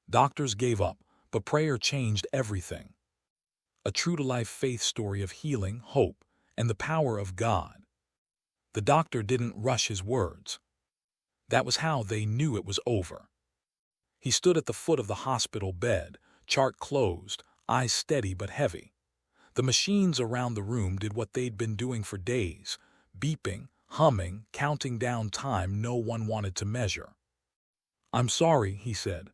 Doctors gave up, but prayer changed everything. A true-to-life faith story of healing, hope, and the power of God. The doctor didn't rush his words. That was how they knew it was over. He stood at the foot of the hospital bed, chart closed, eyes steady but heavy. The machines around the room did what they'd been doing for days, beeping, humming, counting down time no one wanted to measure. "I'm sorry," he said.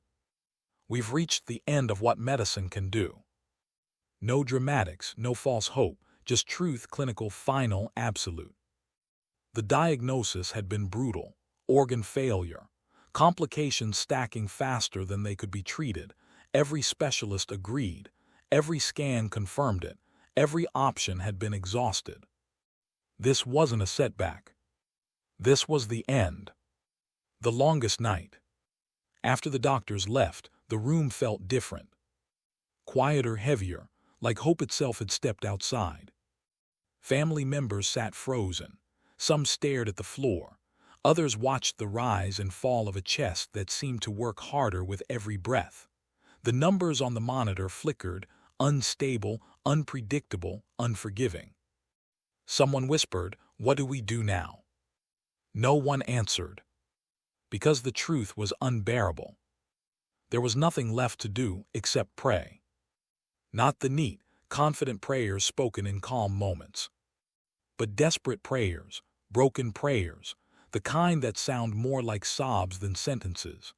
"We've reached the end of what medicine can do." No dramatics, no false hope, just truth, clinical, final, absolute. The diagnosis had been brutal: organ failure, complications stacking faster than they could be treated. Every specialist agreed, every scan confirmed it, every option had been exhausted. This wasn't a setback. This was the end. The longest night. After the doctors left, the room felt different. Quieter, heavier, like hope itself had stepped outside. Family members sat frozen. Some stared at the floor. Others watched the rise and fall of a chest that seemed to work harder with every breath. The numbers on the monitor flickered, unstable, unpredictable, unforgiving. Someone whispered, "What do we do now?" No one answered. Because the truth was unbearable. There was nothing left to do except pray. Not the neat, confident prayers spoken in calm moments, but desperate prayers, broken prayers, the kind that sound more like sobs than sentences.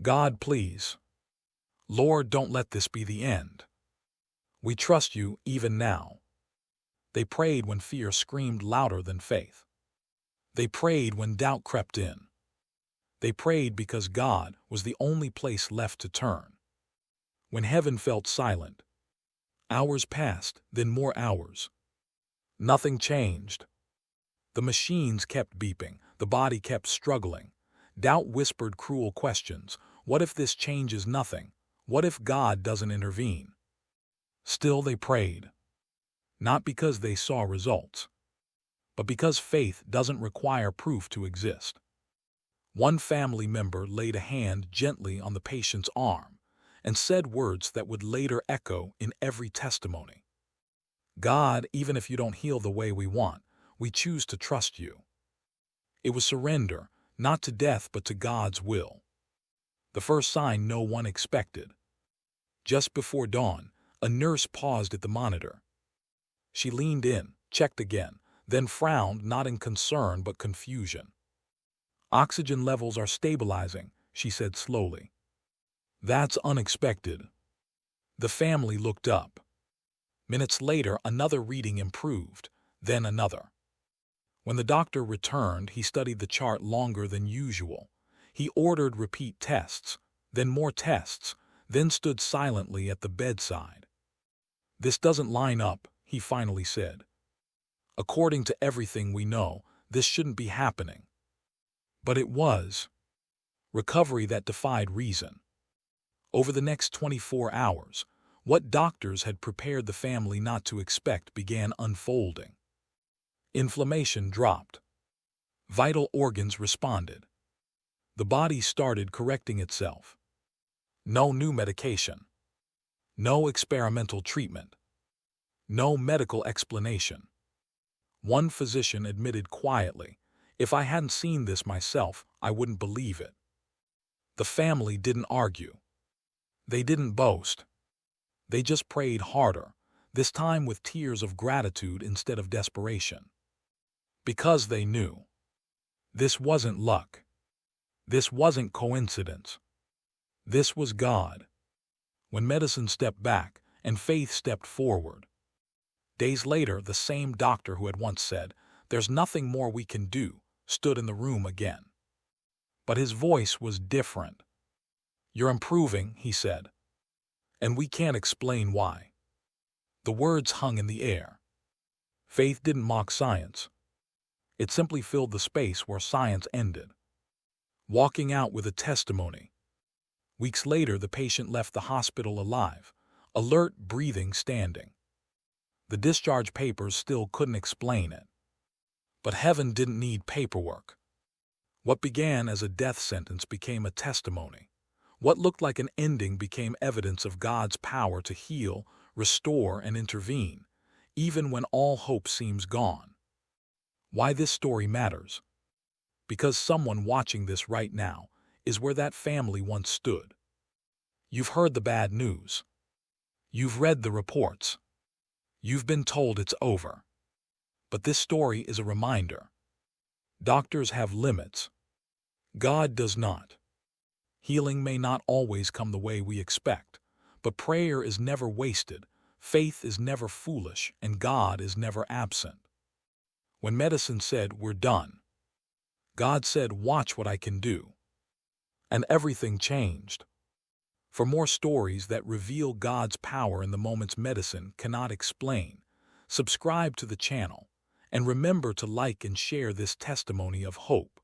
"God, please. Lord, don't let this be the end. We trust you even now." They prayed when fear screamed louder than faith. They prayed when doubt crept in. They prayed because God was the only place left to turn. When heaven felt silent, hours passed, then more hours. Nothing changed. The machines kept beeping, the body kept struggling. Doubt whispered cruel questions. What if this changes nothing? What if God doesn't intervene? Still they prayed. Not because they saw results, but because faith doesn't require proof to exist. One family member laid a hand gently on the patient's arm and said words that would later echo in every testimony. "God, even if you don't heal the way we want, we choose to trust you." It was surrender, not to death but to God's will. The first sign no one expected. Just before dawn, a nurse paused at the monitor. She leaned in, checked again, then frowned, not in concern but confusion. "Oxygen levels are stabilizing," she said slowly. "That's unexpected." The family looked up. Minutes later, another reading improved, then another. When the doctor returned, he studied the chart longer than usual. He ordered repeat tests, then more tests, then stood silently at the bedside. "This doesn't line up," he finally said. "According to everything we know, this shouldn't be happening." But it was. Recovery that defied reason. Over the next 24 hours, what doctors had prepared the family not to expect began unfolding. Inflammation dropped. Vital organs responded. The body started correcting itself. No new medication. No experimental treatment. No medical explanation. One physician admitted quietly, "If I hadn't seen this myself, I wouldn't believe it." The family didn't argue. They didn't boast. They just prayed harder, this time with tears of gratitude instead of desperation. Because they knew. This wasn't luck. This wasn't coincidence. This was God. When medicine stepped back and faith stepped forward. Days later, the same doctor who had once said, "There's nothing more we can do," stood in the room again. But his voice was different. "You're improving," he said. "And we can't explain why." The words hung in the air. Faith didn't mock science. It simply filled the space where science ended. Walking out with a testimony. Weeks later, the patient left the hospital alive, alert, breathing, standing. The discharge papers still couldn't explain it. But heaven didn't need paperwork. What began as a death sentence became a testimony. What looked like an ending became evidence of God's power to heal, restore, and intervene, even when all hope seems gone. Why this story matters? Because someone watching this right now is where that family once stood. You've heard the bad news. You've read the reports. You've been told it's over. But this story is a reminder. Doctors have limits. God does not. Healing may not always come the way we expect, but prayer is never wasted, faith is never foolish, and God is never absent. When medicine said, "We're done," God said, "Watch what I can do." And everything changed. For more stories that reveal God's power in the moments medicine cannot explain, subscribe to the channel, and remember to like and share this testimony of hope.